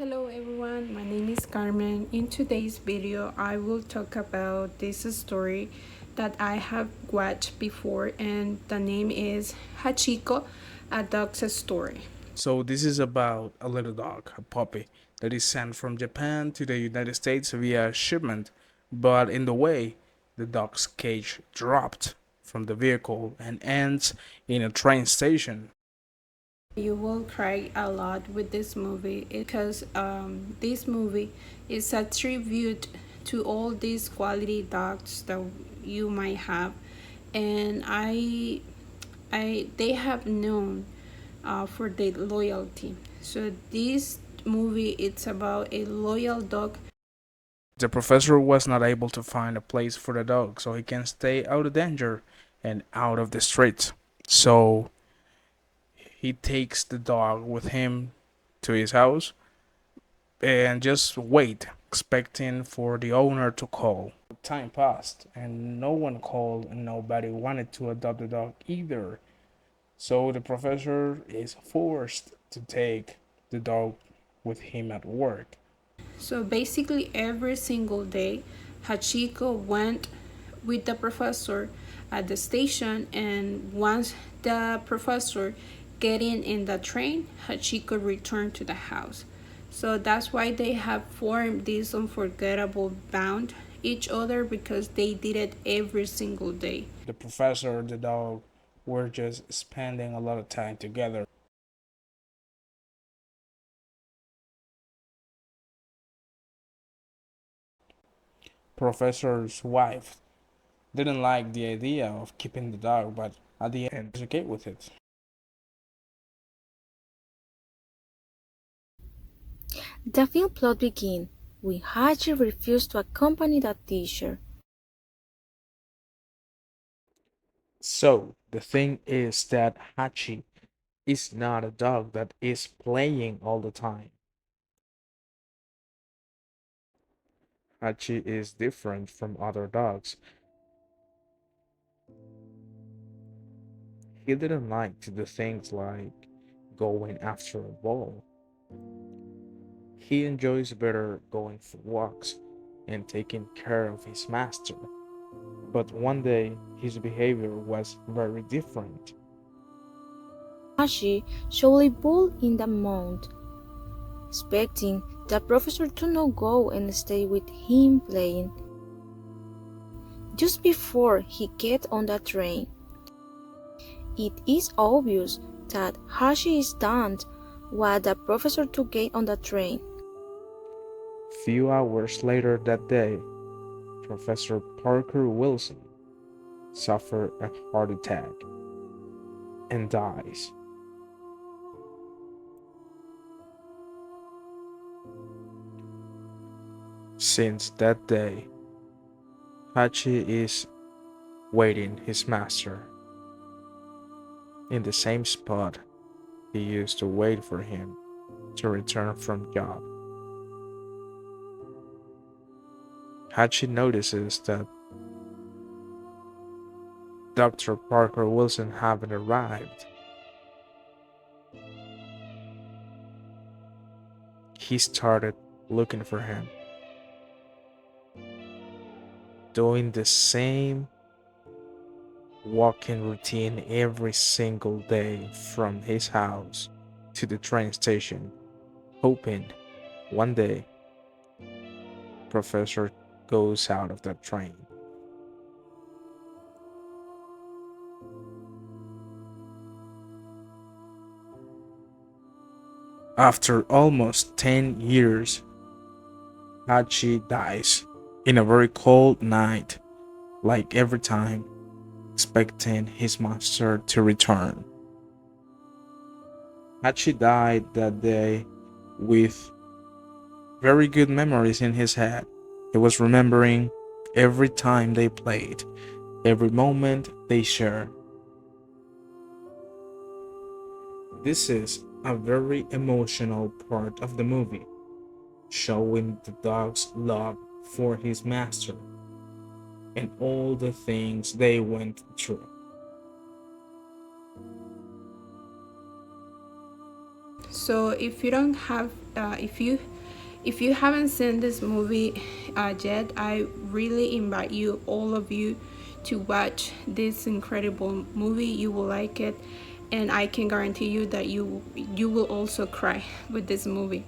Hello everyone, my name is Carmen. In today's video, I will talk about this story that I have watched before, and the name is Hachiko, a dog's story. So this is about a little dog, a puppy, that is sent from Japan to the United States via shipment. But in the way, the dog's cage dropped from the vehicle and ends in a train station. You will cry a lot with this movie because this movie is a tribute to all these quality dogs that you might have, and I they have known for their loyalty. So this movie it's about a loyal dog. The professor was not able to find a place for the dog so he can stay out of danger and out of the streets. So he takes the dog with him to his house and just wait, expecting for the owner to call. Time passed, and no one called, and nobody wanted to adopt the dog either. So the professor is forced to take the dog with him at work. So basically every single day, Hachiko went with the professor at the station, and once the professor getting in the train, Hachiko returned to the house. So that's why they have formed this unforgettable bond each other because they did it every single day. The professor and the dog were just spending a lot of time together. Professor's wife didn't like the idea of keeping the dog, but at the end, was okay with it. The film plot begins when Hachi refused to accompany the teacher. So the thing is that Hachi is not a dog that is playing all the time. Hachi is different from other dogs. He didn't like to do things like going after a ball. He enjoys better going for walks and taking care of his master. But one day his behavior was very different. Hachi slowly pulled in the mount, expecting the professor to not go and stay with him playing. Just before he gets on the train, it is obvious that Hachi is done what the professor to get on the train. Few hours later that day, Professor Parker Wilson suffered a heart attack and dies. Since that day, Hachi is waiting his master in the same spot he used to wait for him to return from job. Hachi notices that Dr. Parker Wilson haven't arrived. He started looking for him, doing the same walking routine every single day from his house to the train station, hoping one day Professor goes out of that train. After almost 10 years, Hachi dies in a very cold night, like every time, expecting his master to return. Hachi died that day with very good memories in his head. He was remembering every time they played, every moment they shared. This is a very emotional part of the movie, showing the dog's love for his master and all the things they went through. So if you don't have if you haven't seen this movie yet, I really invite you, all of you, to watch this incredible movie. You will like it, and I can guarantee you that you will also cry with this movie.